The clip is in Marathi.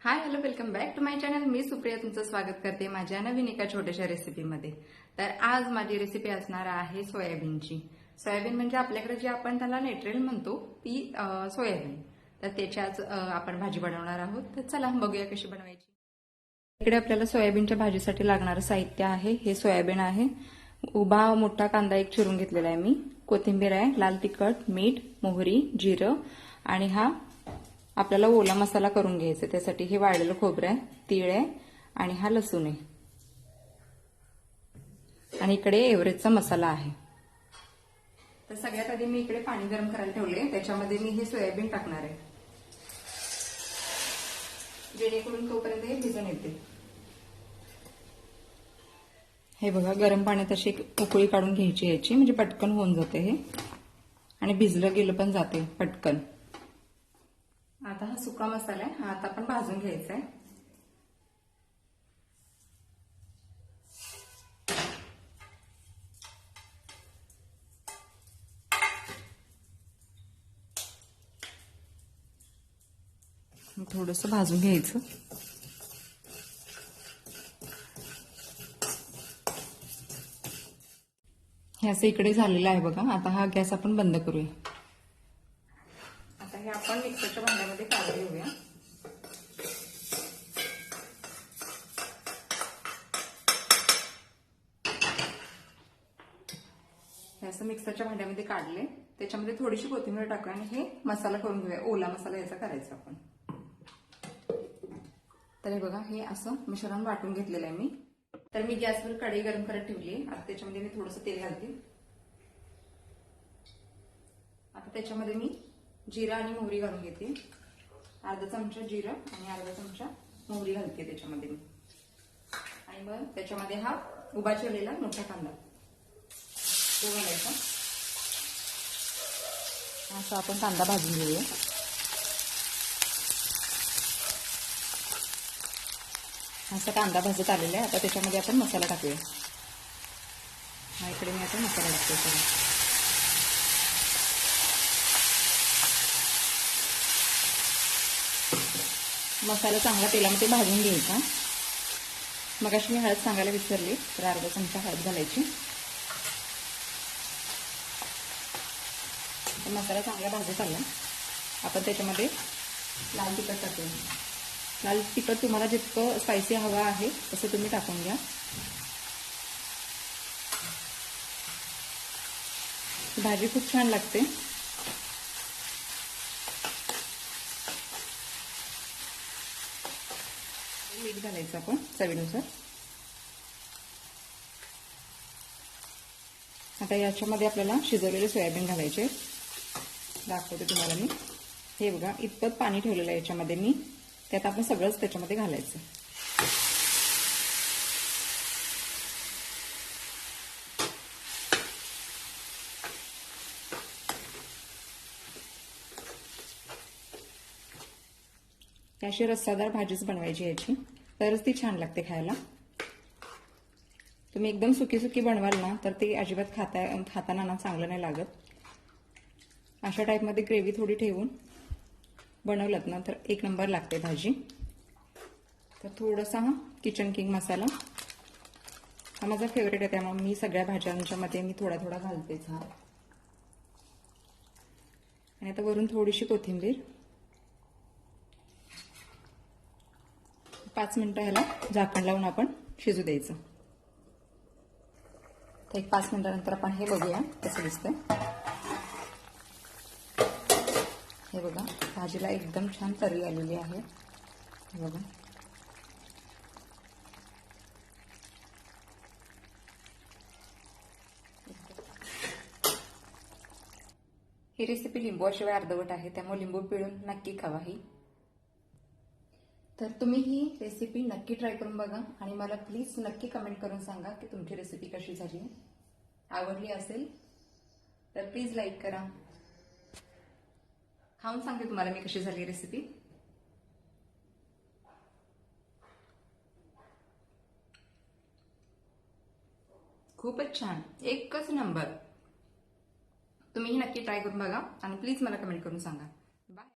High hello welcome back to my channel. मी सुप्रिया तुमचं स्वागत करते माझ्या नवीन एका छोट्याशा रेसिपीमध्ये. तर आज माझी रेसिपी असणार आहे सोयाबीनची. सोयाबीन म्हणजे आपल्याकडे जे आपण त्याला नेट्रेल म्हणतो ती सोयाबीन. तर त्याच्याच आपण भाजी बनवणार आहोत. तर चला बघूया कशी बनवायची. इकडे आपल्याला सोयाबीनच्या भाजीसाठी लागणारं साहित्य आहे. हे सोयाबीन आहे, उभा मोठा कांदा एक चिरून घेतलेला आहे मी, कोथिंबीर आहे, लाल तिखट, मीठ, मोहरी, जिरं आणि हा आपल्याला ओला मसाला करून घ्यायचा. त्यासाठी हे वाळलेलं खोबरं आहे, तीळ आहे आणि हा लसूण आहे आणि इकडे एव्हरेस्टचा मसाला आहे. तर सगळ्यात आधी मी इकडे पाणी गरम करायला ठेवले. त्याच्यामध्ये मी हे सोयाबीन टाकणार आहे जेणेकरून तोपर्यंत हे भिजून येते. हे बघा, गरम पाण्यात अशी उकळी काढून घ्यायची याची, म्हणजे पटकन होऊन जाते हे आणि भिजलं गेलं पण जाते पटकन. आता हा सुका मसाला आहे, हा आता आपण भाजून घ्यायचा आहे. थोडंसं भाजून घ्यायचं. हे असं इकडे झालेलं आहे बघा. आता हा गॅस आपण बंद करूया. आता हे आपण मिक्सरच्या भांड्यामध्ये काढून घेऊया. हे असं मिक्सरच्या भांड्यामध्ये काढले. त्याच्यामध्ये थोडीशी कोथिंबीर टाकूया आणि हे मसाला करून घेऊया. ओला मसाला याचा करायचा आपण. तर हे बघा, हे असं मिश्रण वाटून घेतलेलं आहे मी. तर मी गॅसवर कढई गरम करत ठेवली. आता त्याच्यामध्ये मी थोडंसं तेल घालते. आता त्याच्यामध्ये मी जिरा आणि मोहरी घालून घेते. अर्धा चमचा जिरं आणि अर्धा चमचा मोहरी घालते त्याच्यामध्ये मी. आणि मग त्याच्यामध्ये हा उभा चिरलेला मोठा कांदा तो घालायचा. असा आपण कांदा भाजून घेऊया. असा कांदा भाजत आलेला आहे. आता त्याच्यामध्ये आपण मसाला टाकूया. हा इकडे मी आता मसाला टाकते सगळं. मसाला चांगला तेलामध्ये भाजून घ्यायचा. मगाशी मी हळद सांगायला विसरली, तर अर्धा चमचा हळद घालायची. मसाला चांगला भाजत आला. आपण त्याच्यामध्ये लाल तिखट टाकूया. लाल तिखट तुम्हाला जितकं स्पायसी हवा आहे तसं तुम्ही टाकून घ्या. भाजी खूप छान लागते. मीठ घालायचं आपण चवीनुसार. आता याच्यामध्ये आपल्याला शिजवलेले सोयाबीन घालायचे. दाखवते तुम्हाला मी. हे बघा, इतपत पाणी ठेवलेलं आहे याच्यामध्ये मी. त्यात आपण सगळंच त्याच्यामध्ये घालायचं. अशी रस्सादार भाजीच बनवायची याची, तरच ती छान लागते खायला. तुम्ही एकदम सुकी सुकी बनवाल ना तर ते अजिबात खाताना ना चांगलं नाही लागत. अशा टाईपमध्ये ग्रेव्ही थोडी ठेवून बनवलं ना तर एक नंबर लागते भाजी. तर थोडासा हा किचन किंग मसाला हा माझा फेवरेट आहे, त्यामुळे मी सगळ्या भाज्यांच्या मध्ये मी थोडा थोडा घालतेच हा. आणि आता वरून थोडीशी कोथिंबीर. 5 मिनिटं ह्याला झाकण लावून आपण शिजू द्यायचं. तर एक 5 मिनिटानंतर आपण हे बघूया कसं दिसतंय. हे बघा, भाजीला एकदम छान तर्री आलेली आहे. हे बघा, ही रेसिपी लिंबूशिवाय अर्धवट आहे, त्यामुळे लिंबू पिळून नक्की खावा ही. तर तुम्ही ही रेसिपी नक्की ट्राय करून बघा आणि मला प्लीज नक्की कमेंट करून सांगा की तुमची रेसिपी कशी झाली. आवडली असेल तर प्लीज लाईक करा. खाऊन सांगते तुम्हाला मी कशी झाली रेसिपी. खूपच छान, एकच नंबर. तुम्ही नक्की ट्राय करून बघा आणि प्लीज मला कमेंट करून सांगा.